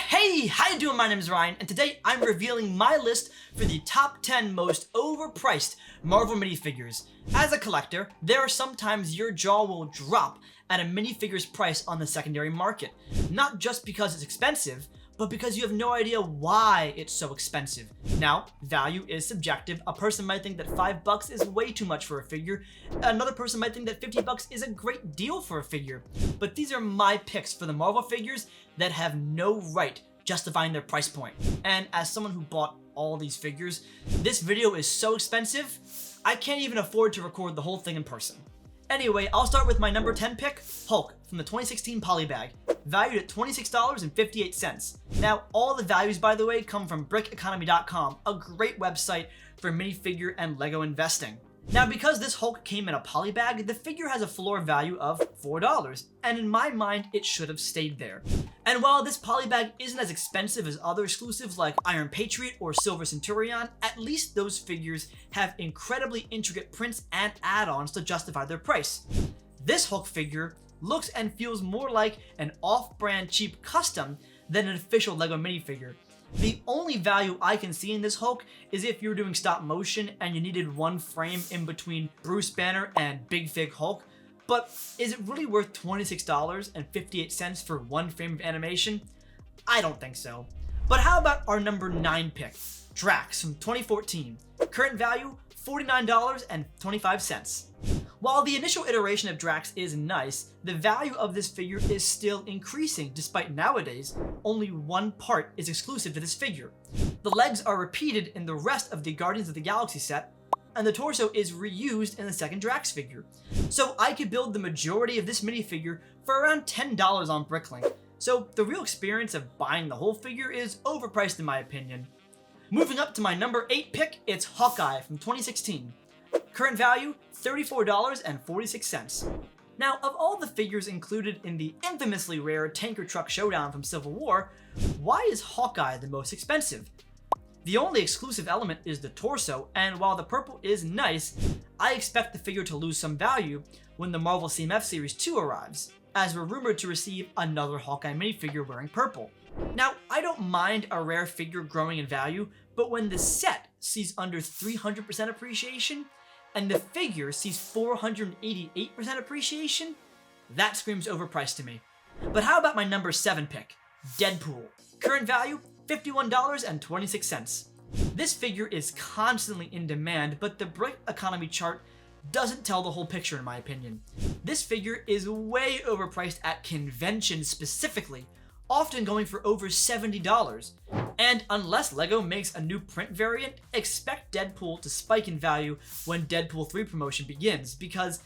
Hey, how you doing? My name is Ryan, and today I'm revealing my list for the top 10 most overpriced Marvel minifigures. As a collector, there are sometimes your jaw will drop at a minifigure's price on the secondary market. Not just because it's expensive, but because you have no idea why it's so expensive. Now, value is subjective. A person might think that $5 is way too much for a figure. Another person might think that $50 is a great deal for a figure. But these are my picks for the Marvel figures that have no right justifying their price point. And as someone who bought all these figures, this video is so expensive, I can't even afford to record the whole thing in person. Anyway, I'll start with my number 10 pick, Hulk, from the 2016 Polybag, valued at $26.58. Now, all the values, by the way, come from brickeconomy.com, a great website for minifigure and Lego investing. Now, because this Hulk came in a polybag, the figure has a floor value of $4, and in my mind, it should have stayed there. And while this polybag isn't as expensive as other exclusives like Iron Patriot or Silver Centurion, at least those figures have incredibly intricate prints and add-ons to justify their price. This Hulk figure looks and feels more like an off-brand cheap custom than an official Lego minifigure. The only value I can see in this Hulk is if you're doing stop motion and you needed one frame in between Bruce Banner and Big Fig Hulk. But is it really worth $26.58 for one frame of animation? I don't think so. But how about our number 9 pick, Drax from 2014. Current value, $49.25. While the initial iteration of Drax is nice, the value of this figure is still increasing despite nowadays only one part is exclusive to this figure. The legs are repeated in the rest of the Guardians of the Galaxy set, and the torso is reused in the second Drax figure. So I could build the majority of this minifigure for around $10 on Bricklink. So the real experience of buying the whole figure is overpriced in my opinion. Moving up to my number 8 pick, it's Hawkeye from 2016. Current value, $34.46. Now, of all the figures included in the infamously rare Tanker Truck Showdown from Civil War, why is Hawkeye the most expensive? The only exclusive element is the torso, and while the purple is nice, I expect the figure to lose some value when the Marvel CMF Series 2 arrives, as we're rumored to receive another Hawkeye minifigure wearing purple. Now, I don't mind a rare figure growing in value, but when the set sees under 300% appreciation, and the figure sees 488% appreciation, that screams overpriced to me. But how about my number 7 pick, Deadpool? Current value, $51.26. This figure is constantly in demand, but the brick economy chart doesn't tell the whole picture in my opinion. This figure is way overpriced at conventions specifically, often going for over $70. And unless Lego makes a new print variant, expect Deadpool to spike in value when Deadpool 3 promotion begins, because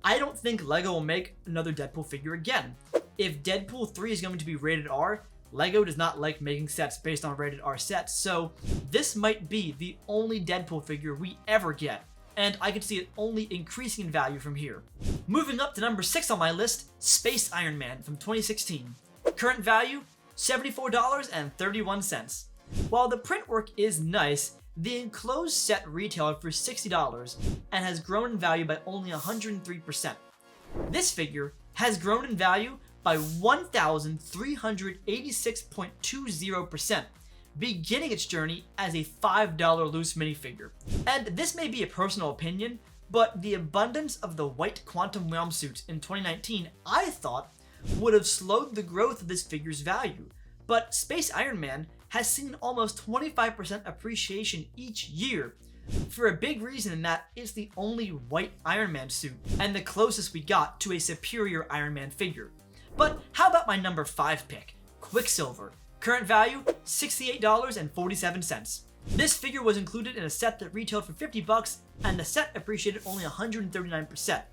I don't think Lego will make another Deadpool figure again. If Deadpool 3 is going to be rated R, Lego does not like making sets based on rated R sets, so this might be the only Deadpool figure we ever get, and I can see it only increasing in value from here. Moving up to number 6 on my list, Space Iron Man from 2016. Current value, $74.31. While the print work is nice, the enclosed set retailed for $60 and has grown in value by only 103%. This figure has grown in value by 1,386.20%, beginning its journey as a $5 loose minifigure. And this may be a personal opinion, but the abundance of the white Quantum Realm suits in 2019, I thought, would have slowed the growth of this figure's value. But Space Iron Man has seen almost 25% appreciation each year, for a big reason in that it's the only white Iron Man suit, and the closest we got to a superior Iron Man figure. But how about my number 5 pick, Quicksilver? Current value, $68.47. This figure was included in a set that retailed for $50, and the set appreciated only 139%.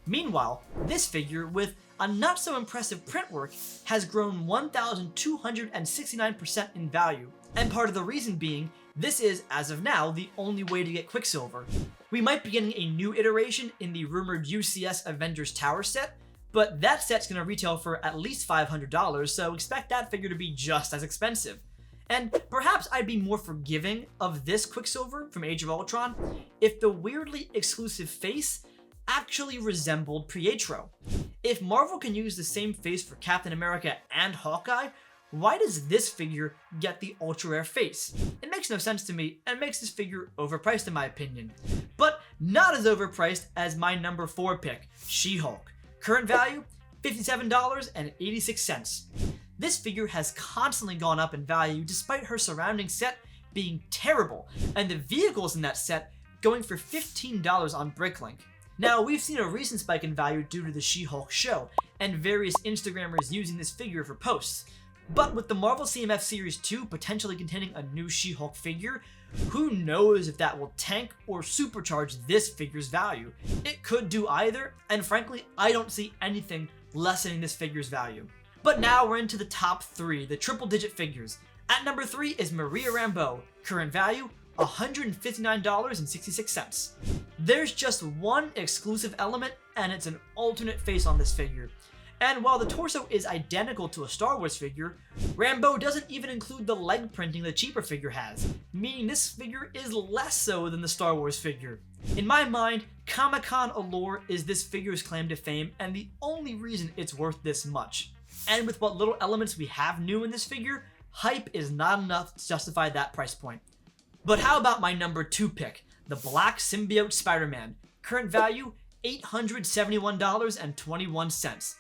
Meanwhile, this figure, with a not so impressive print work, has grown 1,269% in value, and part of the reason being, this is, as of now, the only way to get Quicksilver. We might be getting a new iteration in the rumored UCS Avengers Tower set, but that set's gonna retail for at least $500, so expect that figure to be just as expensive. And perhaps I'd be more forgiving of this Quicksilver from Age of Ultron if the weirdly exclusive face actually resembled Pietro. If Marvel can use the same face for Captain America and Hawkeye, why does this figure get the ultra rare face? It makes no sense to me and makes this figure overpriced in my opinion. But not as overpriced as my number 4 pick, SheHulk. Current value, $57.86. This figure has constantly gone up in value despite her surrounding set being terrible, and the vehicles in that set going for $15 on Bricklink. Now, we've seen a recent spike in value due to the SheHulk show, and various Instagrammers using this figure for posts. But with the Marvel CMF Series 2 potentially containing a new SheHulk figure, who knows if that will tank or supercharge this figure's value. It could do either, and frankly, I don't see anything lessening this figure's value. But now we're into the top 3, the triple-digit figures. At number 3 is Maria Rambo, current value, $159.66. There's just one exclusive element, and it's an alternate face on this figure. And while the torso is identical to a Star Wars figure, Rambo doesn't even include the leg printing the cheaper figure has, meaning this figure is less so than the Star Wars figure. In my mind, Comic-Con allure is this figure's claim to fame and the only reason it's worth this much. And with what little elements we have new in this figure, hype is not enough to justify that price point. But how about my number 2 pick, the Black Symbiote Spider-Man, current value $871.21.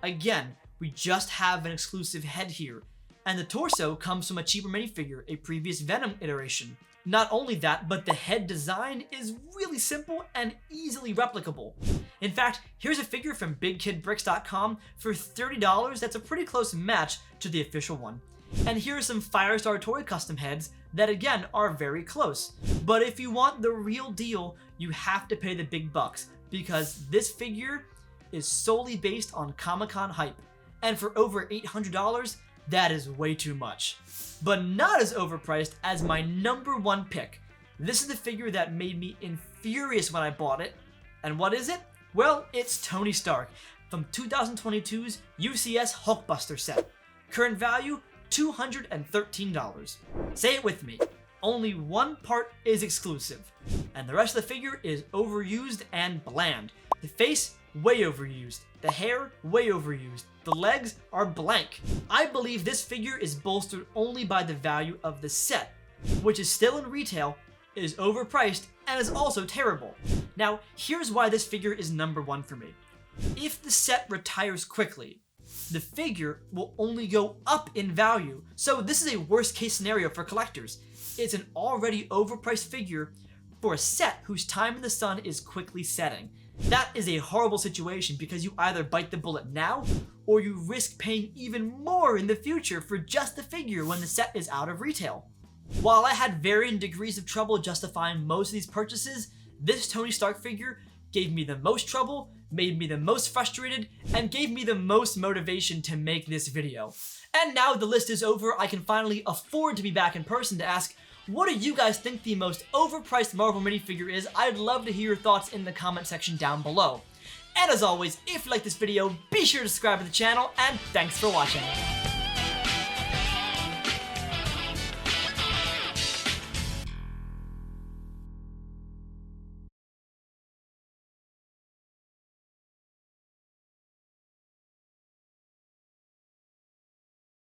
Again, we just have an exclusive head here, and the torso comes from a cheaper minifigure, a previous Venom iteration. Not only that, but the head design is really simple and easily replicable. In fact, here's a figure from BigKidBricks.com for $30 that's a pretty close match to the official one. And here are some Firestar Toy custom heads that again are very close. But if you want the real deal, you have to pay the big bucks, because this figure is solely based on Comic-Con hype, and for over $800, that is way too much. But not as overpriced as my number 1 pick. This is the figure that made me infurious when I bought it. And what is it? Well, it's Tony Stark from 2022's UCS Hulkbuster set. Current value, $213. Say it with me. Only one part is exclusive, and the rest of the figure is overused and bland. The face, way overused. The hair, way overused. The legs are blank. I believe this figure is bolstered only by the value of the set, which is still in retail, is overpriced, and is also terrible. Now, here's why this figure is number 1 for me. If the set retires quickly, the figure will only go up in value, so this is a worst case scenario for collectors. It's an already overpriced figure for a set whose time in the sun is quickly setting. That is a horrible situation because you either bite the bullet now, or you risk paying even more in the future for just the figure when the set is out of retail. While I had varying degrees of trouble justifying most of these purchases, this Tony Stark figure gave me the most trouble, made me the most frustrated, and gave me the most motivation to make this video. And now the list is over, I can finally afford to be back in person to ask, what do you guys think the most overpriced Marvel minifigure is? I'd love to hear your thoughts in the comment section down below. And as always, if you like this video, be sure to subscribe to the channel, and thanks for watching.